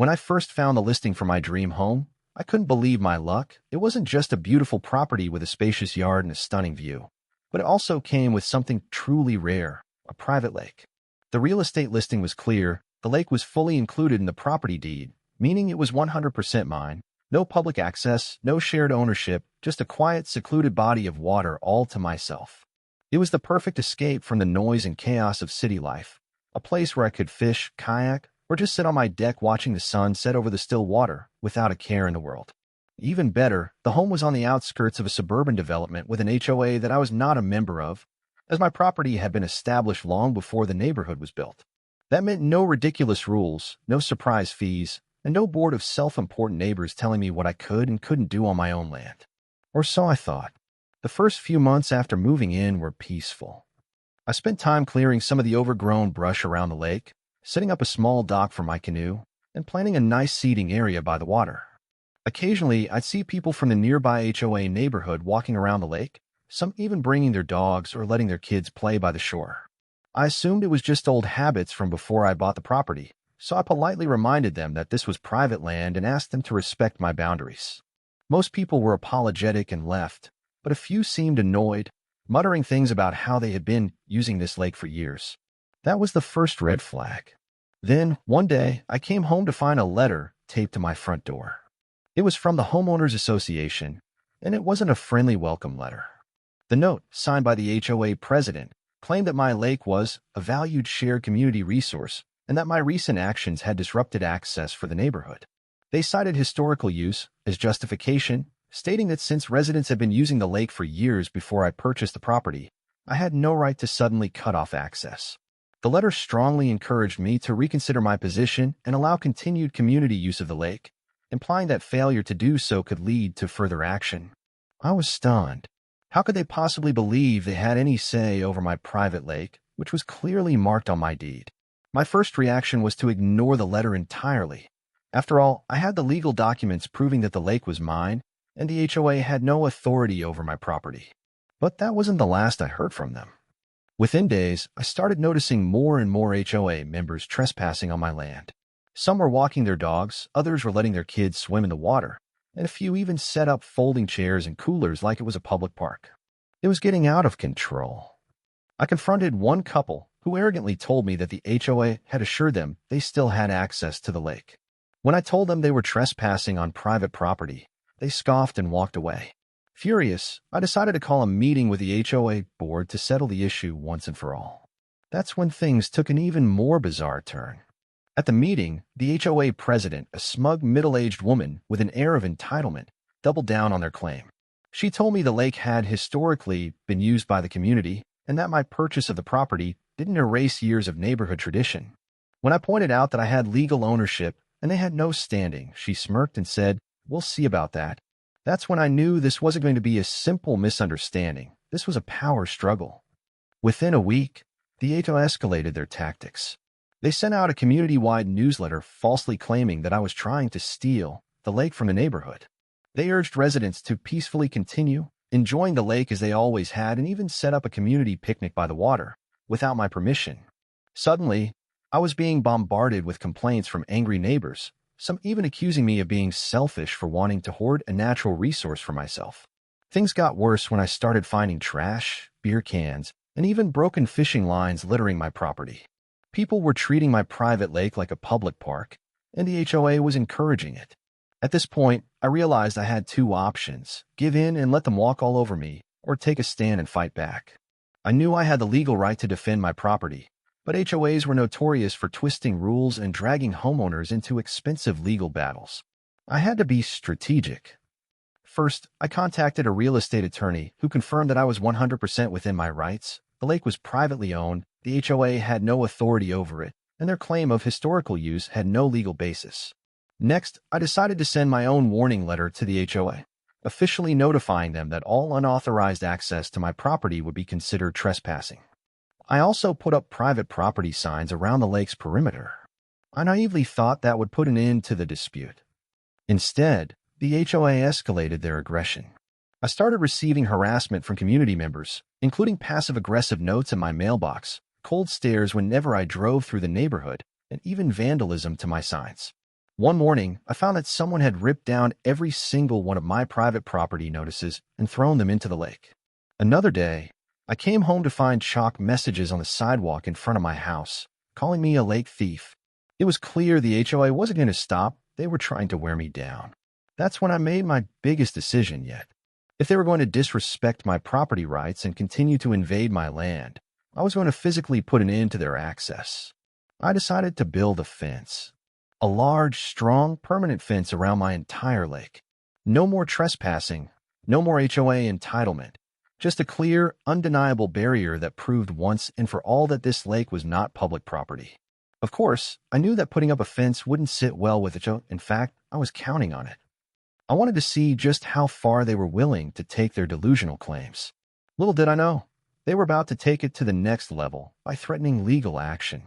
When I first found the listing for my dream home, I couldn't believe my luck. It wasn't just a beautiful property with a spacious yard and a stunning view, but it also came with something truly rare, a private lake. The real estate listing was clear. The lake was fully included in the property deed, meaning it was 100% mine. No public access, no shared ownership, just a quiet, secluded body of water all to myself. It was the perfect escape from the noise and chaos of city life, a place where I could fish, kayak, or just sit on my deck watching the sun set over the still water without a care in the world. Even better, the home was on the outskirts of a suburban development with an HOA that I was not a member of, as my property had been established long before the neighborhood was built. That meant no ridiculous rules, no surprise fees, and no board of self-important neighbors telling me what I could and couldn't do on my own land. Or so I thought. The first few months after moving in were peaceful. I spent time clearing some of the overgrown brush around the lake, setting up a small dock for my canoe, and planning a nice seating area by the water. Occasionally, I'd see people from the nearby HOA neighborhood walking around the lake, some even bringing their dogs or letting their kids play by the shore. I assumed it was just old habits from before I bought the property, so I politely reminded them that this was private land and asked them to respect my boundaries. Most people were apologetic and left, but a few seemed annoyed, muttering things about how they had been using this lake for years. That was the first red flag. Then, one day, I came home to find a letter taped to my front door. It was from the Homeowners Association, and it wasn't a friendly welcome letter. The note, signed by the HOA president, claimed that my lake was a valued shared community resource and that my recent actions had disrupted access for the neighborhood. They cited historical use as justification, stating that since residents had been using the lake for years before I purchased the property, I had no right to suddenly cut off access. The letter strongly encouraged me to reconsider my position and allow continued community use of the lake, implying that failure to do so could lead to further action. I was stunned. How could they possibly believe they had any say over my private lake, which was clearly marked on my deed? My first reaction was to ignore the letter entirely. After all, I had the legal documents proving that the lake was mine, and the HOA had no authority over my property. But that wasn't the last I heard from them. Within days, I started noticing more and more HOA members trespassing on my land. Some were walking their dogs, others were letting their kids swim in the water, and a few even set up folding chairs and coolers like it was a public park. It was getting out of control. I confronted one couple who arrogantly told me that the HOA had assured them they still had access to the lake. When I told them they were trespassing on private property, they scoffed and walked away. Furious, I decided to call a meeting with the HOA board to settle the issue once and for all. That's when things took an even more bizarre turn. At the meeting, the HOA president, a smug middle-aged woman with an air of entitlement, doubled down on their claim. She told me the lake had historically been used by the community and that my purchase of the property didn't erase years of neighborhood tradition. When I pointed out that I had legal ownership and they had no standing, she smirked and said, "We'll see about that." That's when I knew this wasn't going to be a simple misunderstanding. This was a power struggle. Within a week, the HOA escalated their tactics. They sent out a community-wide newsletter falsely claiming that I was trying to steal the lake from the neighborhood. They urged residents to peacefully continue enjoying the lake as they always had and even set up a community picnic by the water without my permission. Suddenly, I was being bombarded with complaints from angry neighbors, some even accusing me of being selfish for wanting to hoard a natural resource for myself. Things got worse when I started finding trash, beer cans, and even broken fishing lines littering my property. People were treating my private lake like a public park, and the HOA was encouraging it. At this point, I realized I had two options: give in and let them walk all over me, or take a stand and fight back. I knew I had the legal right to defend my property, but HOAs were notorious for twisting rules and dragging homeowners into expensive legal battles. I had to be strategic. First, I contacted a real estate attorney who confirmed that I was 100% within my rights. The lake was privately owned, the HOA had no authority over it, and their claim of historical use had no legal basis. Next, I decided to send my own warning letter to the HOA, officially notifying them that all unauthorized access to my property would be considered trespassing. I also put up private property signs around the lake's perimeter. I naively thought that would put an end to the dispute. Instead, the HOA escalated their aggression. I started receiving harassment from community members, including passive-aggressive notes in my mailbox, cold stares whenever I drove through the neighborhood, and even vandalism to my signs. One morning, I found that someone had ripped down every single one of my private property notices and thrown them into the lake. Another day, I came home to find chalk messages on the sidewalk in front of my house, calling me a lake thief. It was clear the HOA wasn't going to stop. They were trying to wear me down. That's when I made my biggest decision yet. If they were going to disrespect my property rights and continue to invade my land, I was going to physically put an end to their access. I decided to build a fence. A large, strong, permanent fence around my entire lake. No more trespassing, no more HOA entitlement. Just a clear, undeniable barrier that proved once and for all that this lake was not public property. Of course, I knew that putting up a fence wouldn't sit well with HOA. In fact, I was counting on it. I wanted to see just how far they were willing to take their delusional claims. Little did I know, they were about to take it to the next level by threatening legal action.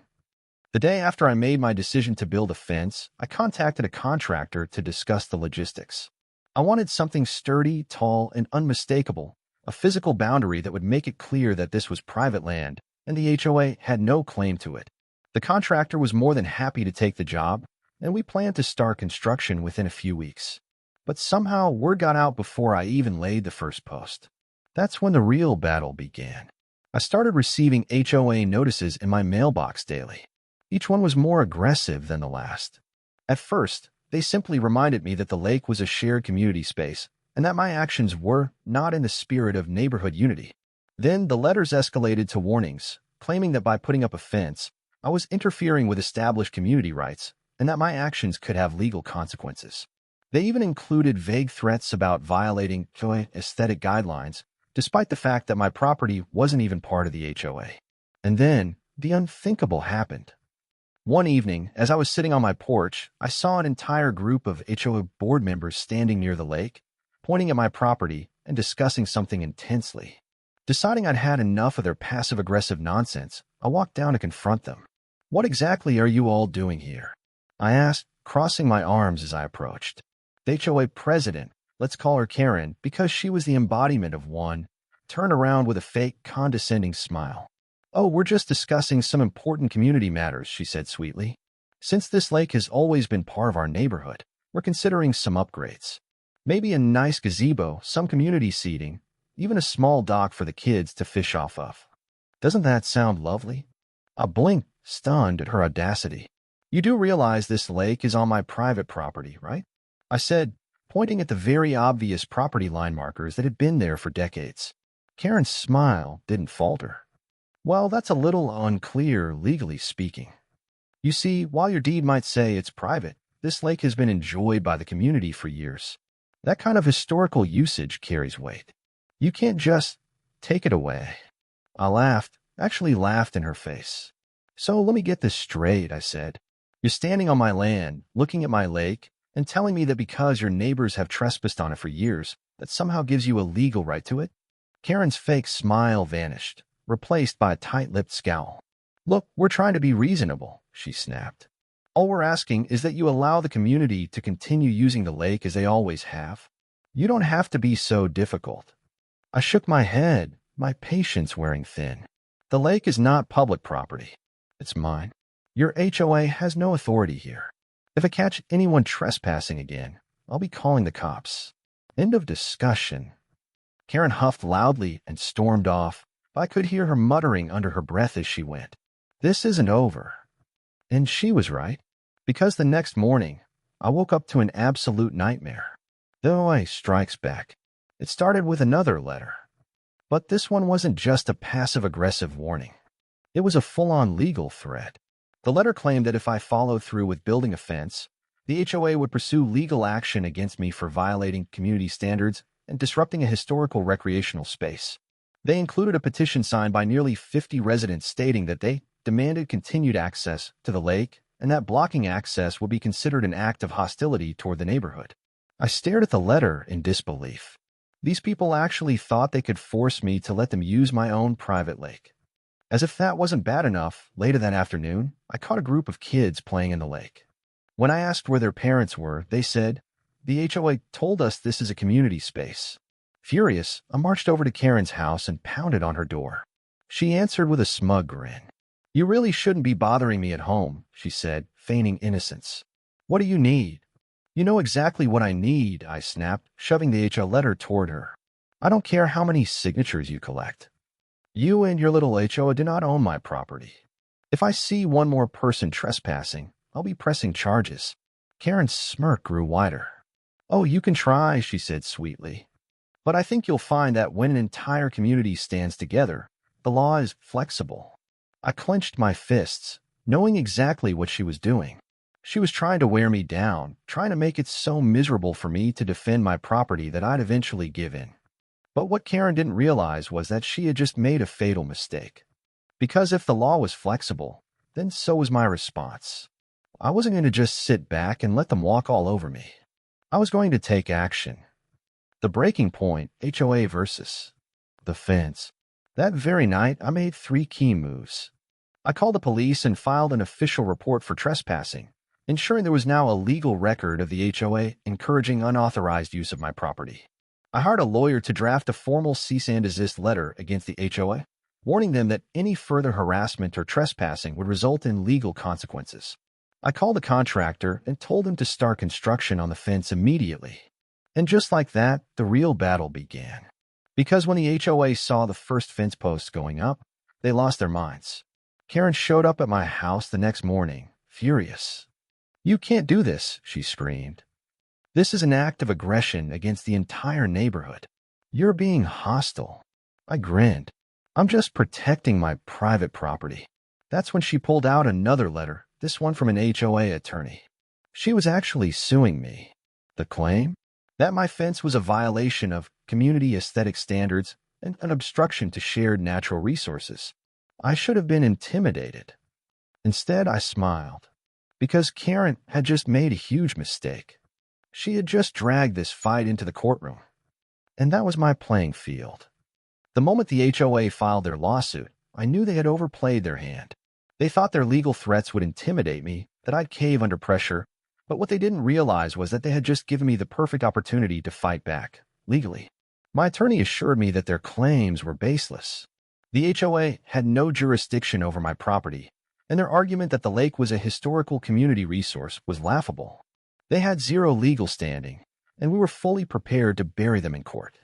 The day after I made my decision to build a fence, I contacted a contractor to discuss the logistics. I wanted something sturdy, tall, and unmistakable, a physical boundary that would make it clear that this was private land and the HOA had no claim to it. The contractor was more than happy to take the job, and we planned to start construction within a few weeks. But somehow word got out before I even laid the first post. That's when the real battle began. I started receiving HOA notices in my mailbox daily. Each one was more aggressive than the last. At first, they simply reminded me that the lake was a shared community space and that my actions were not in the spirit of neighborhood unity. Then the letters escalated to warnings, claiming that by putting up a fence, I was interfering with established community rights and that my actions could have legal consequences. They even included vague threats about violating HOA aesthetic guidelines, despite the fact that my property wasn't even part of the HOA. And then, the unthinkable happened. One evening, as I was sitting on my porch, I saw an entire group of HOA board members standing near the lake, pointing at my property and discussing something intensely. Deciding I'd had enough of their passive-aggressive nonsense, I walked down to confront them. "What exactly are you all doing here?" I asked, crossing my arms as I approached. The HOA president, let's call her Karen because she was the embodiment of one, turned around with a fake, condescending smile. "Oh, we're just discussing some important community matters," she said sweetly. "Since this lake has always been part of our neighborhood, we're considering some upgrades. Maybe a nice gazebo, some community seating, even a small dock for the kids to fish off of. Doesn't that sound lovely?" I blinked, stunned at her audacity. "You do realize this lake is on my private property, right?" I said, pointing at the very obvious property line markers that had been there for decades. Karen's smile didn't falter. "Well, that's a little unclear, legally speaking. You see, while your deed might say it's private, this lake has been enjoyed by the community for years. That kind of historical usage carries weight. You can't just take it away." I laughed, actually laughed in her face. "So let me get this straight," I said. "You're standing on my land, looking at my lake, and telling me that because your neighbors have trespassed on it for years, that somehow gives you a legal right to it?" Karen's fake smile vanished, replaced by a tight-lipped scowl. "Look, we're trying to be reasonable," she snapped. "All we're asking is that you allow the community to continue using the lake as they always have. You don't have to be so difficult." I shook my head, my patience wearing thin. "The lake is not public property. It's mine. Your HOA has no authority here. If I catch anyone trespassing again, I'll be calling the cops. End of discussion." Karen huffed loudly and stormed off, but I could hear her muttering under her breath as she went. This isn't over. And she was right, because the next morning, I woke up to an absolute nightmare. The OA strikes back. It started with another letter. But this one wasn't just a passive-aggressive warning. It was a full-on legal threat. The letter claimed that if I followed through with building a fence, the HOA would pursue legal action against me for violating community standards and disrupting a historical recreational space. They included a petition signed by nearly 50 residents stating that they demanded continued access to the lake and that blocking access would be considered an act of hostility toward the neighborhood. I stared at the letter in disbelief. These people actually thought they could force me to let them use my own private lake. As if that wasn't bad enough, later that afternoon, I caught a group of kids playing in the lake. When I asked where their parents were, they said, "The HOA told us this is a community space." Furious, I marched over to Karen's house and pounded on her door. She answered with a smug grin. "You really shouldn't be bothering me at home," she said, feigning innocence. What do you need? You know exactly what I need, I snapped, shoving the HOA letter toward her. I don't care how many signatures you collect. You and your little HOA do not own my property. If I see one more person trespassing, I'll be pressing charges. Karen's smirk grew wider. Oh, you can try, she said sweetly. But I think you'll find that when an entire community stands together, the law is flexible. I clenched my fists, knowing exactly what she was doing. She was trying to wear me down, trying to make it so miserable for me to defend my property that I'd eventually give in. But what Karen didn't realize was that she had just made a fatal mistake. Because if the law was flexible, then so was my response. I wasn't going to just sit back and let them walk all over me. I was going to take action. The breaking point, HOA versus the fence. That very night, I made 3 key moves. I called the police and filed an official report for trespassing, ensuring there was now a legal record of the HOA encouraging unauthorized use of my property. I hired a lawyer to draft a formal cease and desist letter against the HOA, warning them that any further harassment or trespassing would result in legal consequences. I called the contractor and told him to start construction on the fence immediately. And just like that, the real battle began. Because when the HOA saw the first fence posts going up, they lost their minds. Karen showed up at my house the next morning, furious. "You can't do this," she screamed. "This is an act of aggression against the entire neighborhood. You're being hostile." I grinned. "I'm just protecting my private property." That's when she pulled out another letter, this one from an HOA attorney. She was actually suing me. The claim? That my fence was a violation of community aesthetic standards and an obstruction to shared natural resources. I should have been intimidated. Instead, I smiled, because Karen had just made a huge mistake. She had just dragged this fight into the courtroom, and that was my playing field. The moment the HOA filed their lawsuit, I knew they had overplayed their hand. They thought their legal threats would intimidate me, that I'd cave under pressure, but what they didn't realize was that they had just given me the perfect opportunity to fight back, legally. My attorney assured me that their claims were baseless. The HOA had no jurisdiction over my property, and their argument that the lake was a historical community resource was laughable. They had zero legal standing, and we were fully prepared to bury them in court.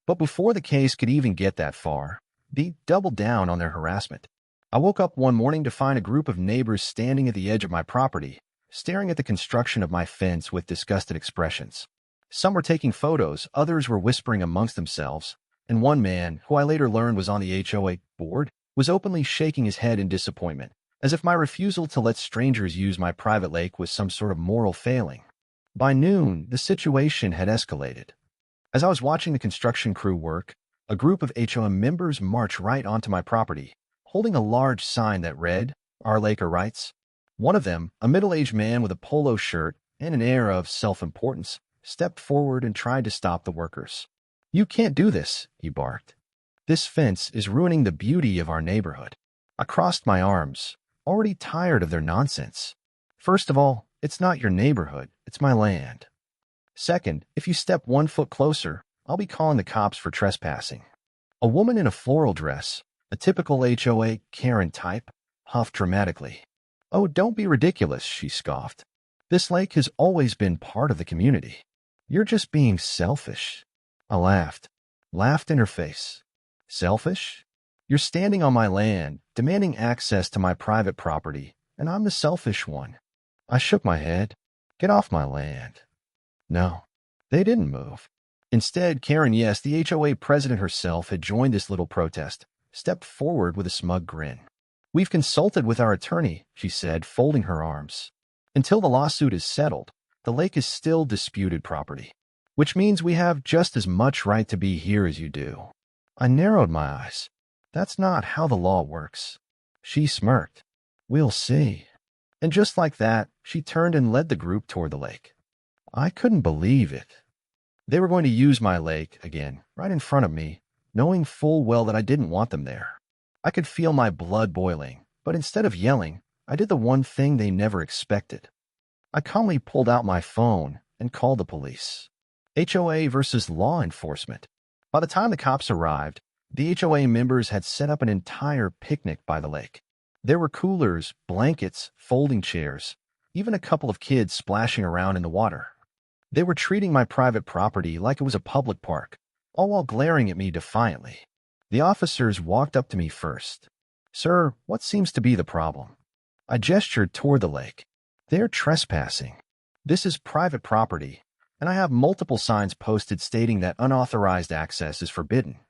But before the case could even get that far, they doubled down on their harassment. I woke up one morning to find a group of neighbors standing at the edge of my property, staring at the construction of my fence with disgusted expressions. Some were taking photos, others were whispering amongst themselves, and one man, who I later learned was on the HOA board, was openly shaking his head in disappointment, as if my refusal to let strangers use my private lake was some sort of moral failing. By noon, the situation had escalated. As I was watching the construction crew work, a group of HOA members marched right onto my property, holding a large sign that read, "Our Lake Our Rights." One of them, a middle-aged man with a polo shirt and an air of self-importance, stepped forward and tried to stop the workers. "You can't do this," he barked. "This fence is ruining the beauty of our neighborhood." I crossed my arms, already tired of their nonsense. First of all, it's not your neighborhood, it's my land. Second, if you step 1 foot closer, I'll be calling the cops for trespassing. A woman in a floral dress, a typical HOA Karen type, huffed dramatically. "Oh, don't be ridiculous," she scoffed. "This lake has always been part of the community. You're just being selfish." I laughed in her face. "Selfish? You're standing on my land, demanding access to my private property, and I'm the selfish one." I shook my head. "Get off my land." No, they didn't move. Instead, Karen, yes, the HOA president herself, had joined this little protest, stepped forward with a smug grin. "We've consulted with our attorney," she said, folding her arms. "Until the lawsuit is settled, the lake is still disputed property, which means we have just as much right to be here as you do." I narrowed my eyes. "That's not how the law works." She smirked. "We'll see." And just like that, she turned and led the group toward the lake. I couldn't believe it. They were going to use my lake again, right in front of me, knowing full well that I didn't want them there. I could feel my blood boiling, but instead of yelling, I did the one thing they never expected. I calmly pulled out my phone and called the police. HOA versus law enforcement. By the time the cops arrived, the HOA members had set up an entire picnic by the lake. There were coolers, blankets, folding chairs, even a couple of kids splashing around in the water. They were treating my private property like it was a public park, all while glaring at me defiantly. The officers walked up to me first. "Sir, what seems to be the problem?" I gestured toward the lake. "They're trespassing. This is private property, and I have multiple signs posted stating that unauthorized access is forbidden.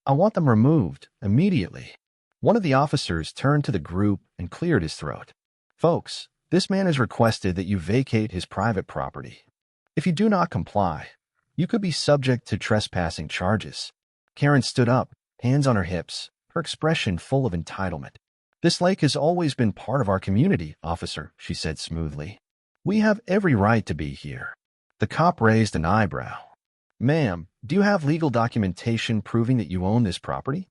I want them removed immediately." One of the officers turned to the group and cleared his throat. "Folks, this man has requested that you vacate his private property. If you do not comply, you could be subject to trespassing charges." Karen stood up, hands on her hips, her expression full of entitlement. "This lake has always been part of our community, officer," she said smoothly. "We have every right to be here." The cop raised an eyebrow. "Ma'am, do you have legal documentation proving that you own this property?"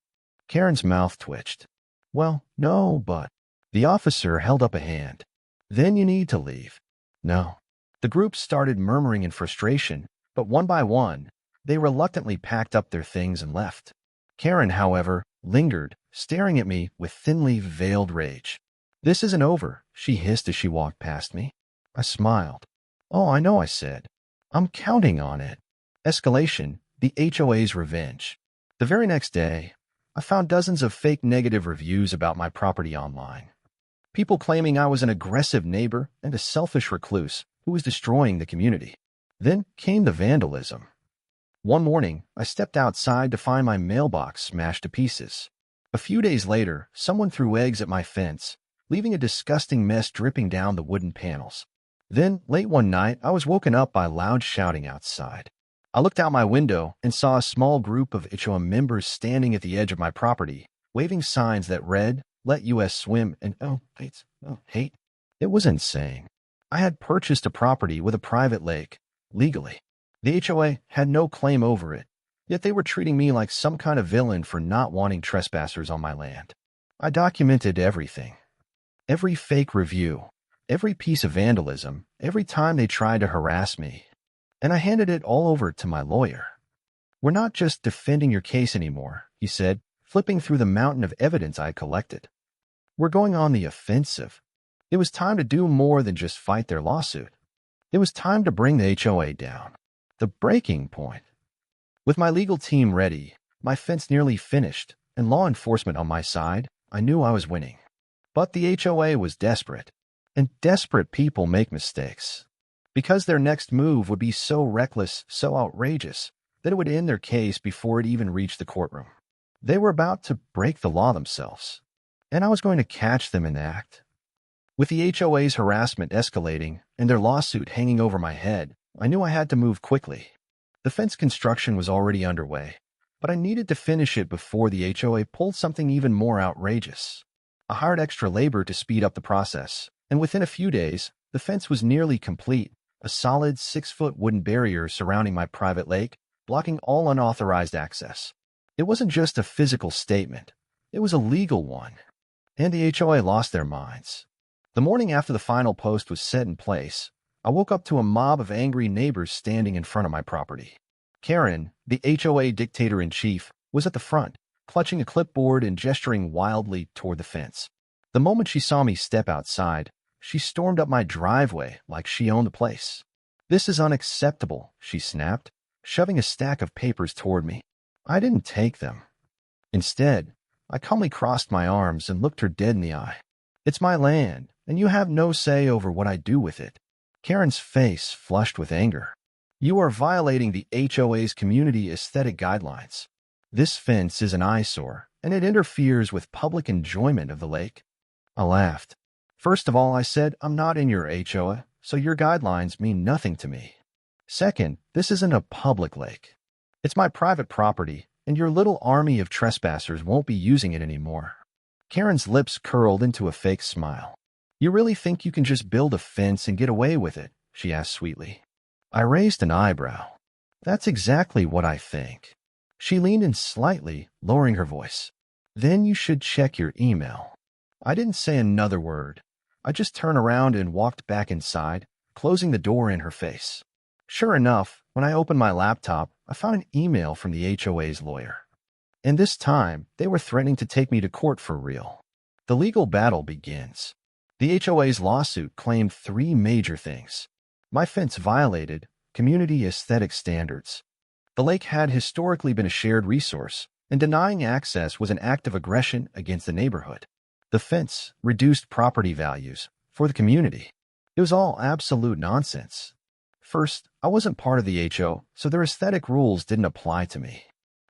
Karen's mouth twitched. "Well, no, but..." The officer held up a hand. "Then you need to leave." "No." The group started murmuring in frustration, but one by one, they reluctantly packed up their things and left. Karen, however, lingered, staring at me with thinly veiled rage. "This isn't over," she hissed as she walked past me. I smiled. "Oh, I know," I said. "I'm counting on it." Escalation, the HOA's revenge. The very next day, I found dozens of fake negative reviews about my property online. People claiming I was an aggressive neighbor and a selfish recluse who was destroying the community. Then came the vandalism. One morning, I stepped outside to find my mailbox smashed to pieces. A few days later, someone threw eggs at my fence, leaving a disgusting mess dripping down the wooden panels. Then, late one night, I was woken up by loud shouting outside. I looked out my window and saw a small group of HOA members standing at the edge of my property, waving signs that read, "Let US swim," and hate. It was insane. I had purchased a property with a private lake, legally. The HOA had no claim over it, yet they were treating me like some kind of villain for not wanting trespassers on my land. I documented everything. Every fake review, every piece of vandalism, every time they tried to harass me. And I handed it all over to my lawyer. "We're not just defending your case anymore," he said, flipping through the mountain of evidence I had collected. "We're going on the offensive." It was time to do more than just fight their lawsuit. It was time to bring the HOA down. The breaking point. With my legal team ready, my fence nearly finished, and law enforcement on my side, I knew I was winning. But the HOA was desperate, and desperate people make mistakes. Because their next move would be so reckless, so outrageous, that it would end their case before it even reached the courtroom. They were about to break the law themselves, and I was going to catch them in the act. With the HOA's harassment escalating and their lawsuit hanging over my head, I knew I had to move quickly. The fence construction was already underway, but I needed to finish it before the HOA pulled something even more outrageous. I hired extra labor to speed up the process, and within a few days, the fence was nearly complete, a solid 6-foot wooden barrier surrounding my private lake, blocking all unauthorized access. It wasn't just a physical statement, it was a legal one. And the HOA lost their minds. The morning after the final post was set in place, I woke up to a mob of angry neighbors standing in front of my property. Karen, the HOA dictator-in-chief, was at the front, clutching a clipboard and gesturing wildly toward the fence. The moment she saw me step outside, she stormed up my driveway like she owned the place. "This is unacceptable," she snapped, shoving a stack of papers toward me. I didn't take them. Instead, I calmly crossed my arms and looked her dead in the eye. "It's my land, and you have no say over what I do with it." Karen's face flushed with anger. "You are violating the HOA's community aesthetic guidelines. This fence is an eyesore, and it interferes with public enjoyment of the lake." I laughed. "First of all," I said, "I'm not in your HOA, so your guidelines mean nothing to me. Second, this isn't a public lake. It's my private property, and your little army of trespassers won't be using it anymore." Karen's lips curled into a fake smile. "You really think you can just build a fence and get away with it?" she asked sweetly. I raised an eyebrow. "That's exactly what I think." She leaned in slightly, lowering her voice. "Then you should check your email." I didn't say another word. I just turned around and walked back inside, closing the door in her face. Sure enough, when I opened my laptop, I found an email from the HOA's lawyer. And this time, they were threatening to take me to court for real. The legal battle begins. The HOA's lawsuit claimed three major things. My fence violated community aesthetic standards. The lake had historically been a shared resource, and denying access was an act of aggression against the neighborhood. The fence reduced property values for the community. It was all absolute nonsense. First, I wasn't part of the HO, so their aesthetic rules didn't apply to me.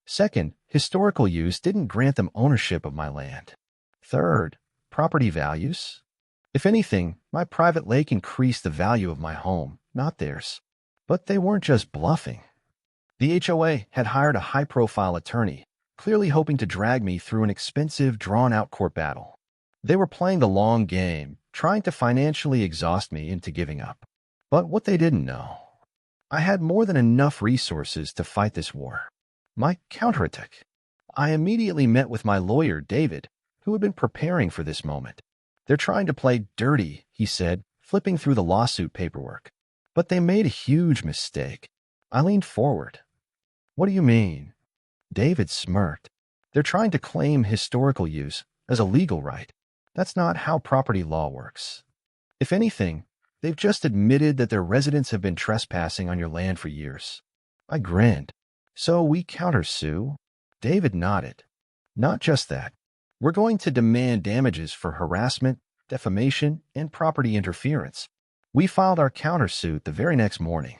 Second, historical use didn't grant them ownership of my land. Third, property values. If anything, my private lake increased the value of my home, not theirs. But they weren't just bluffing. The HOA had hired a high-profile attorney, clearly hoping to drag me through an expensive, drawn-out court battle. They were playing the long game, trying to financially exhaust me into giving up. But what they didn't know, I had more than enough resources to fight this war. My counterattack. I immediately met with my lawyer, David, who had been preparing for this moment. They're trying to play dirty, he said, flipping through the lawsuit paperwork. But they made a huge mistake. I leaned forward. What do you mean? David smirked. They're trying to claim historical use as a legal right. That's not how property law works. If anything, they've just admitted that their residents have been trespassing on your land for years. I grinned. So we countersue? David nodded. Not just that. We're going to demand damages for harassment, defamation, and property interference. We filed our countersuit the very next morning.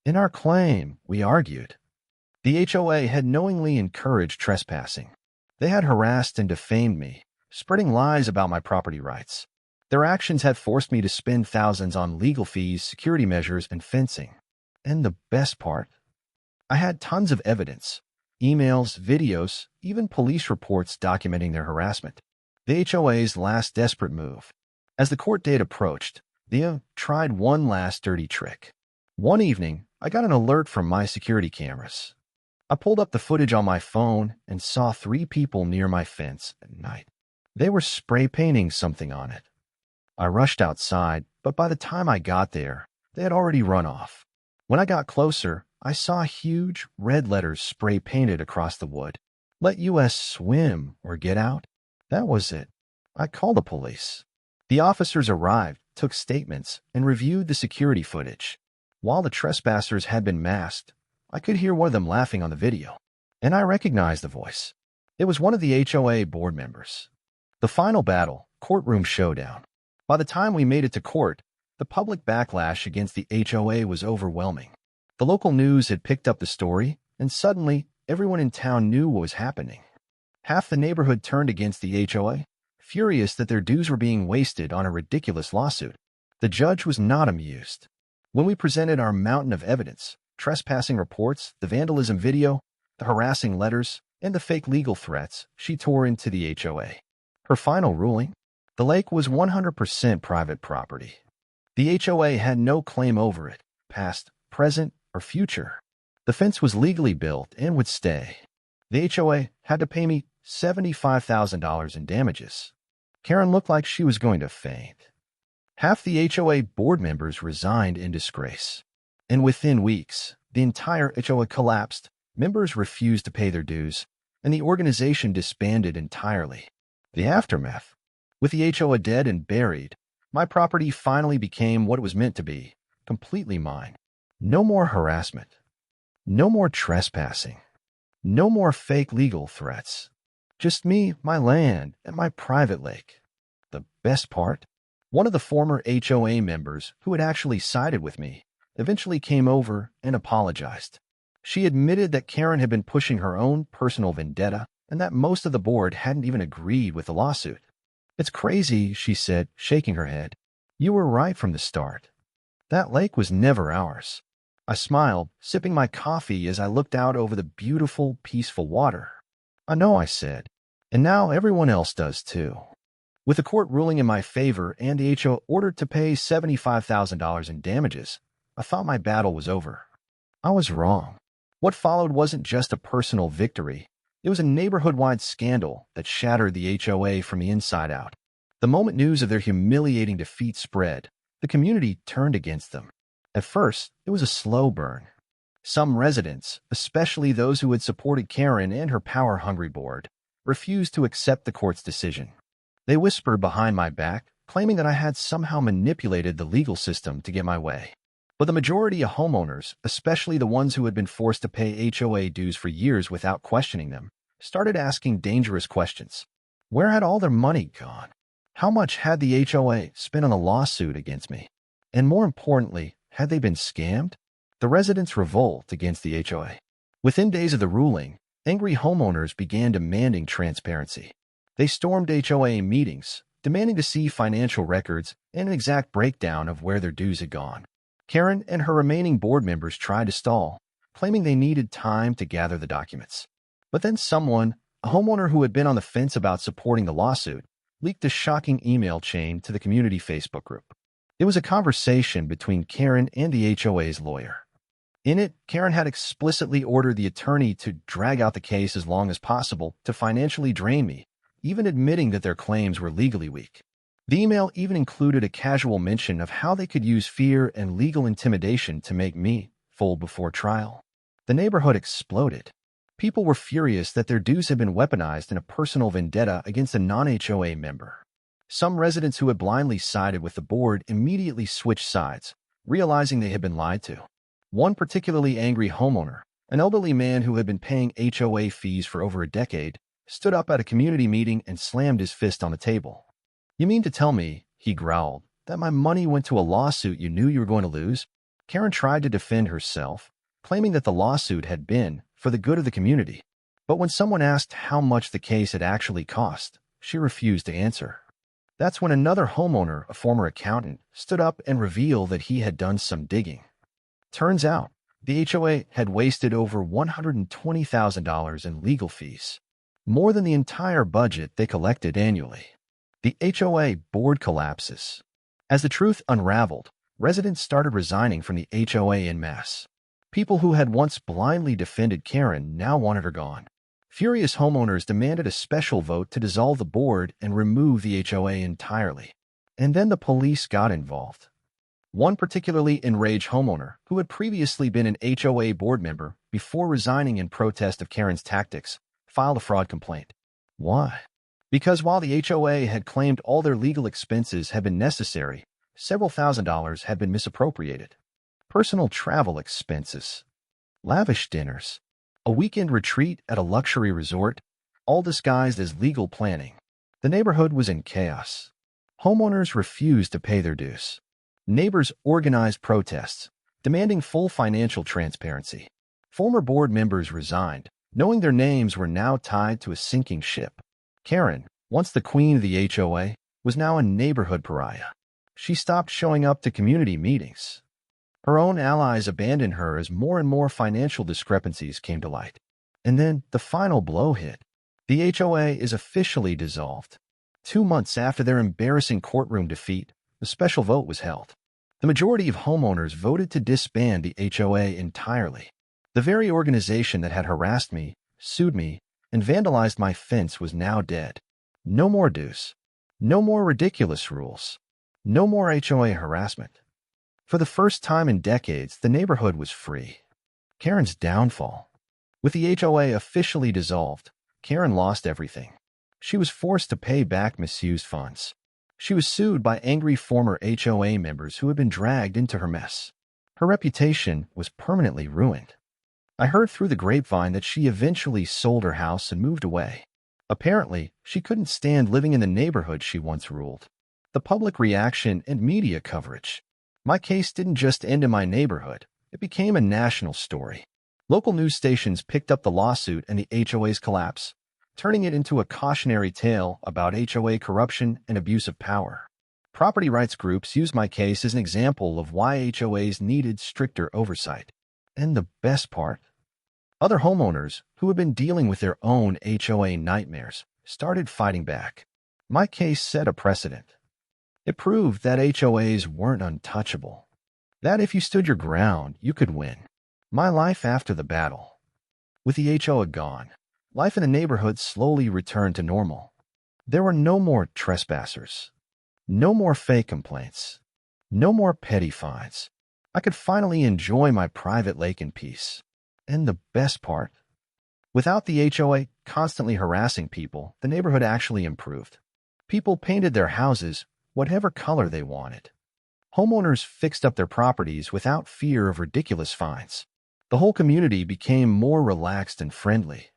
In our claim, we argued, the HOA had knowingly encouraged trespassing. They had harassed and defamed me, spreading lies about my property rights. Their actions had forced me to spend thousands on legal fees, security measures, and fencing. And the best part? I had tons of evidence. Emails, videos, even police reports documenting their harassment. The HOA's last desperate move. As the court date approached, they tried one last dirty trick. One evening, I got an alert from my security cameras. I pulled up the footage on my phone and saw three people near my fence at night. They were spray painting something on it. I rushed outside, but by the time I got there, they had already run off. When I got closer, I saw huge red letters spray painted across the wood. Let US swim or get out. That was it. I called the police. The officers arrived, took statements, and reviewed the security footage. While the trespassers had been masked, I could hear one of them laughing on the video, and I recognized the voice. It was one of the HOA board members. The final battle, courtroom showdown. By the time we made it to court, the public backlash against the HOA was overwhelming. The local news had picked up the story, and suddenly, everyone in town knew what was happening. Half the neighborhood turned against the HOA, furious that their dues were being wasted on a ridiculous lawsuit. The judge was not amused. When we presented our mountain of evidence, trespassing reports, the vandalism video, the harassing letters, and the fake legal threats, she tore into the HOA. Her final ruling? The lake was 100% private property. The HOA had no claim over it, past, present, or future. The fence was legally built and would stay. The HOA had to pay me $75,000 in damages. Karen looked like she was going to faint. Half the HOA board members resigned in disgrace. And within weeks, the entire HOA collapsed, members refused to pay their dues, and the organization disbanded entirely. The aftermath. With the HOA dead and buried, my property finally became what it was meant to be, completely mine. No more harassment. No more trespassing. No more fake legal threats. Just me, my land, and my private lake. The best part? One of the former HOA members, who had actually sided with me, eventually came over and apologized. She admitted that Karen had been pushing her own personal vendetta and that most of the board hadn't even agreed with the lawsuit. It's crazy, she said, shaking her head. You were right from the start. That lake was never ours. I smiled, sipping my coffee as I looked out over the beautiful, peaceful water. I know, I said, and now everyone else does too. With the court ruling in my favor and the HOA ordered to pay $75,000 in damages, I thought my battle was over. I was wrong. What followed wasn't just a personal victory. It was a neighborhood-wide scandal that shattered the HOA from the inside out. The moment news of their humiliating defeat spread, the community turned against them. At first, it was a slow burn. Some residents, especially those who had supported Karen and her power-hungry board, refused to accept the court's decision. They whispered behind my back, claiming that I had somehow manipulated the legal system to get my way. But the majority of homeowners, especially the ones who had been forced to pay HOA dues for years without questioning them, started asking dangerous questions. Where had all their money gone? How much had the HOA spent on a lawsuit against me? And more importantly, had they been scammed? The residents revolt against the HOA. Within days of the ruling, angry homeowners began demanding transparency. They stormed HOA meetings, demanding to see financial records and an exact breakdown of where their dues had gone. Karen and her remaining board members tried to stall, claiming they needed time to gather the documents. But then someone, a homeowner who had been on the fence about supporting the lawsuit, leaked a shocking email chain to the community Facebook group. It was a conversation between Karen and the HOA's lawyer. In it, Karen had explicitly ordered the attorney to drag out the case as long as possible to financially drain me, even admitting that their claims were legally weak. The email even included a casual mention of how they could use fear and legal intimidation to make me fold before trial. The neighborhood exploded. People were furious that their dues had been weaponized in a personal vendetta against a non-HOA member. Some residents who had blindly sided with the board immediately switched sides, realizing they had been lied to. One particularly angry homeowner, an elderly man who had been paying HOA fees for over a decade, stood up at a community meeting and slammed his fist on the table. "You mean to tell me," he growled, "that my money went to a lawsuit you knew you were going to lose?" Karen tried to defend herself, claiming that the lawsuit had been for the good of the community. But when someone asked how much the case had actually cost, she refused to answer. That's when another homeowner, a former accountant, stood up and revealed that he had done some digging. Turns out, the HOA had wasted over $120,000 in legal fees, more than the entire budget they collected annually. The HOA board collapses. As the truth unraveled, residents started resigning from the HOA en masse. People who had once blindly defended Karen now wanted her gone. Furious homeowners demanded a special vote to dissolve the board and remove the HOA entirely. And then the police got involved. One particularly enraged homeowner, who had previously been an HOA board member before resigning in protest of Karen's tactics, filed a fraud complaint. Why? Because while the HOA had claimed all their legal expenses had been necessary, several $1,000s had been misappropriated. Personal travel expenses, lavish dinners, a weekend retreat at a luxury resort, all disguised as legal planning. The neighborhood was in chaos. Homeowners refused to pay their dues. Neighbors organized protests, demanding full financial transparency. Former board members resigned, knowing their names were now tied to a sinking ship. Karen, once the queen of the HOA, was now a neighborhood pariah. She stopped showing up to community meetings. Her own allies abandoned her as more and more financial discrepancies came to light. And then the final blow hit. The HOA is officially dissolved. 2 months after their embarrassing courtroom defeat, a special vote was held. The majority of homeowners voted to disband the HOA entirely. The very organization that had harassed me, sued me, and vandalized my fence was now dead. No more dues. No more ridiculous rules. No more HOA harassment. For the first time in decades, the neighborhood was free. Karen's downfall. With the HOA officially dissolved, Karen lost everything. She was forced to pay back misused funds. She was sued by angry former HOA members who had been dragged into her mess. Her reputation was permanently ruined. I heard through the grapevine that she eventually sold her house and moved away. Apparently, she couldn't stand living in the neighborhood she once ruled. The public reaction and media coverage. My case didn't just end in my neighborhood. It became a national story. Local news stations picked up the lawsuit and the HOA's collapse, turning it into a cautionary tale about HOA corruption and abuse of power. Property rights groups used my case as an example of why HOAs needed stricter oversight. And the best part? Other homeowners, who had been dealing with their own HOA nightmares, started fighting back. My case set a precedent. It proved that HOAs weren't untouchable. That if you stood your ground, you could win. My life after the battle. With the HOA gone, life in the neighborhood slowly returned to normal. There were no more trespassers. No more fake complaints. No more petty fines. I could finally enjoy my private lake in peace. And the best part? Without the HOA constantly harassing people, the neighborhood actually improved. People painted their houses, whatever color they wanted. Homeowners fixed up their properties without fear of ridiculous fines. The whole community became more relaxed and friendly.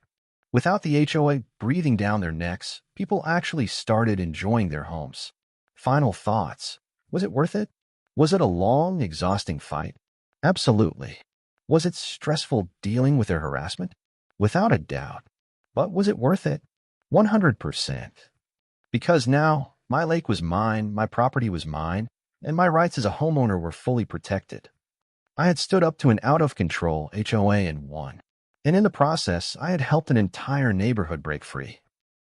Without the HOA breathing down their necks, people actually started enjoying their homes. Final thoughts. Was it worth it? Was it a long, exhausting fight? Absolutely. Was it stressful dealing with their harassment? Without a doubt. But was it worth it? 100%. Because now, my lake was mine, my property was mine, and my rights as a homeowner were fully protected. I had stood up to an out-of-control HOA and won. And in the process, I had helped an entire neighborhood break free.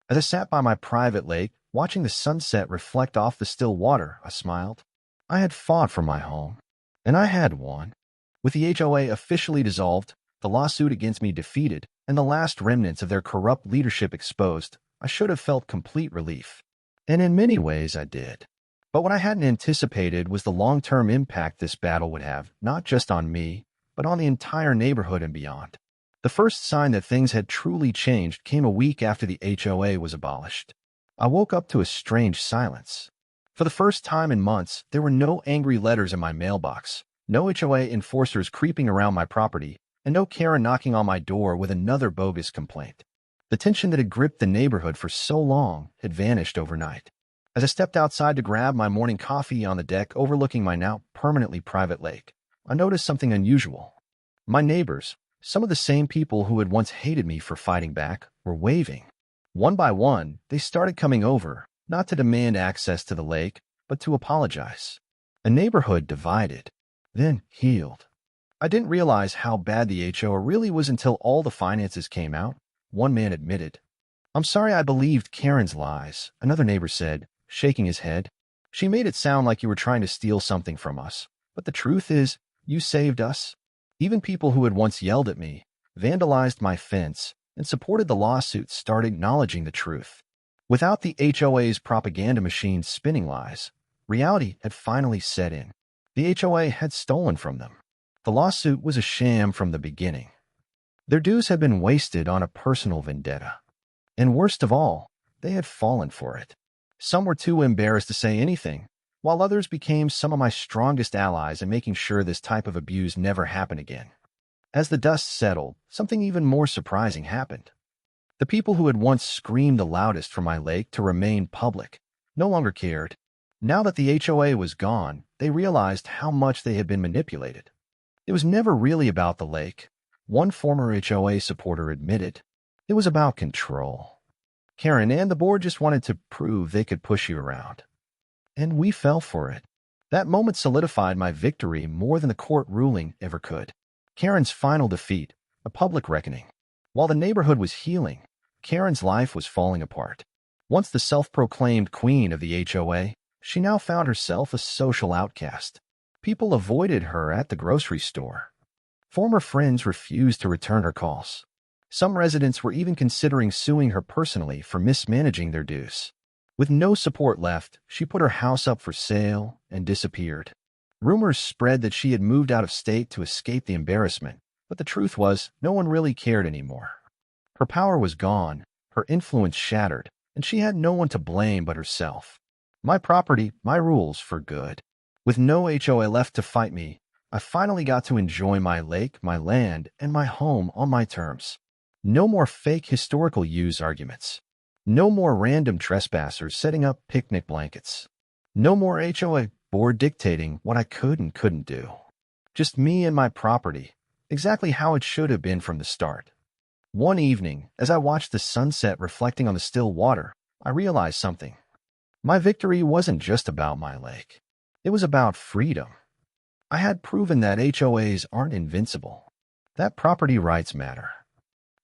As I sat by my private lake, watching the sunset reflect off the still water, I smiled. I had fought for my home, and I had won. With the HOA officially dissolved, the lawsuit against me defeated, and the last remnants of their corrupt leadership exposed, I should have felt complete relief. And in many ways, I did. But what I hadn't anticipated was the long-term impact this battle would have, not just on me, but on the entire neighborhood and beyond. The first sign that things had truly changed came a week after the HOA was abolished. I woke up to a strange silence. For the first time in months, there were no angry letters in my mailbox, no HOA enforcers creeping around my property, and no Karen knocking on my door with another bogus complaint. The tension that had gripped the neighborhood for so long had vanished overnight. As I stepped outside to grab my morning coffee on the deck overlooking my now permanently private lake, I noticed something unusual. My neighbors, some of the same people who had once hated me for fighting back, were waving. One by one, they started coming over, not to demand access to the lake, but to apologize. A neighborhood divided, then healed. I didn't realize how bad the HOA really was until all the finances came out, one man admitted. "I'm sorry I believed Karen's lies," another neighbor said, shaking his head. "She made it sound like you were trying to steal something from us. But the truth is, you saved us." Even people who had once yelled at me, vandalized my fence, and supported the lawsuit started acknowledging the truth. Without the HOA's propaganda machine spinning lies, reality had finally set in. The HOA had stolen from them. The lawsuit was a sham from the beginning. Their dues had been wasted on a personal vendetta. And worst of all, they had fallen for it. Some were too embarrassed to say anything, while others became some of my strongest allies in making sure this type of abuse never happened again. As the dust settled, something even more surprising happened. The people who had once screamed the loudest for my lake to remain public no longer cared. Now that the HOA was gone, they realized how much they had been manipulated. It was never really about the lake, one former HOA supporter admitted. It was about control. Karen and the board just wanted to prove they could push you around. And we fell for it. That moment solidified my victory more than the court ruling ever could. Karen's final defeat, a public reckoning. While the neighborhood was healing, Karen's life was falling apart. Once the self-proclaimed queen of the HOA, she now found herself a social outcast. People avoided her at the grocery store. Former friends refused to return her calls. Some residents were even considering suing her personally for mismanaging their dues. With no support left, she put her house up for sale and disappeared. Rumors spread that she had moved out of state to escape the embarrassment, but the truth was no one really cared anymore. Her power was gone, her influence shattered, and she had no one to blame but herself. My property, my rules for good. With no HOA left to fight me, I finally got to enjoy my lake, my land, and my home on my terms. No more fake historical use arguments. No more random trespassers setting up picnic blankets. No more HOA board dictating what I could and couldn't do. Just me and my property, exactly how it should have been from the start. One evening, as I watched the sunset reflecting on the still water, I realized something. My victory wasn't just about my lake. It was about freedom. I had proven that HOAs aren't invincible, that property rights matter,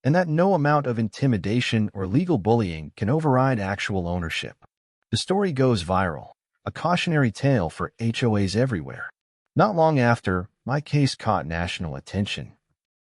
and that no amount of intimidation or legal bullying can override actual ownership. The story goes viral, a cautionary tale for HOAs everywhere. Not long after, my case caught national attention.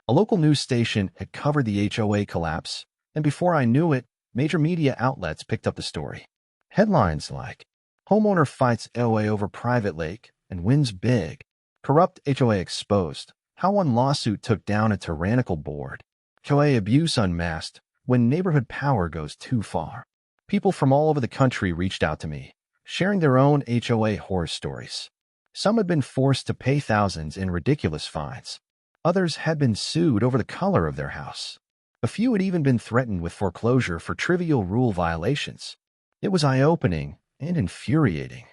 A local news station had covered the HOA collapse, and before I knew it, major media outlets picked up the story. Headlines like, "Homeowner fights HOA over private lake and wins big. Corrupt HOA exposed. How one lawsuit took down a tyrannical board. HOA abuse unmasked when neighborhood power goes too far." People from all over the country reached out to me, sharing their own HOA horror stories. Some had been forced to pay thousands in ridiculous fines. Others had been sued over the color of their house. A few had even been threatened with foreclosure for trivial rule violations. It was eye-opening and infuriating.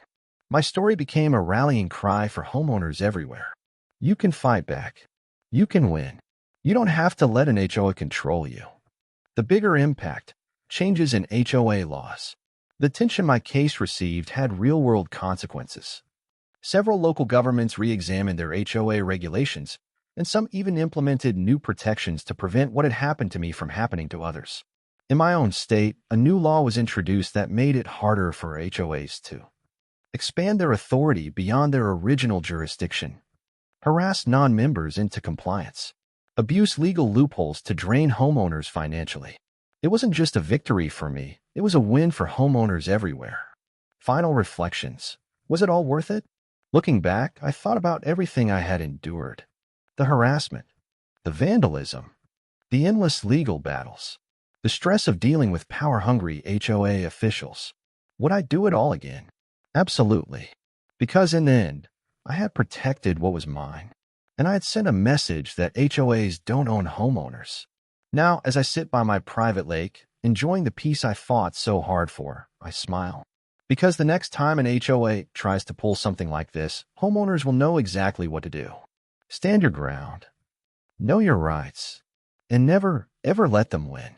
My story became a rallying cry for homeowners everywhere. You can fight back. You can win. You don't have to let an HOA control you. The bigger impact: changes in HOA laws. The attention my case received had real-world consequences. Several local governments re-examined their HOA regulations, and some even implemented new protections to prevent what had happened to me from happening to others. In my own state, a new law was introduced that made it harder for HOAs to expand their authority beyond their original jurisdiction, harass non-members into compliance, abuse legal loopholes to drain homeowners financially. It wasn't just a victory for me, it was a win for homeowners everywhere. Final reflections. Was it all worth it? Looking back, I thought about everything I had endured. The harassment, the vandalism, the endless legal battles, the stress of dealing with power-hungry HOA officials. Would I do it all again? Absolutely. Because in the end, I had protected what was mine, and I had sent a message that HOAs don't own homeowners. Now, as I sit by my private lake, enjoying the peace I fought so hard for, I smile. Because the next time an HOA tries to pull something like this, homeowners will know exactly what to do. Stand your ground, know your rights, and never, ever let them win.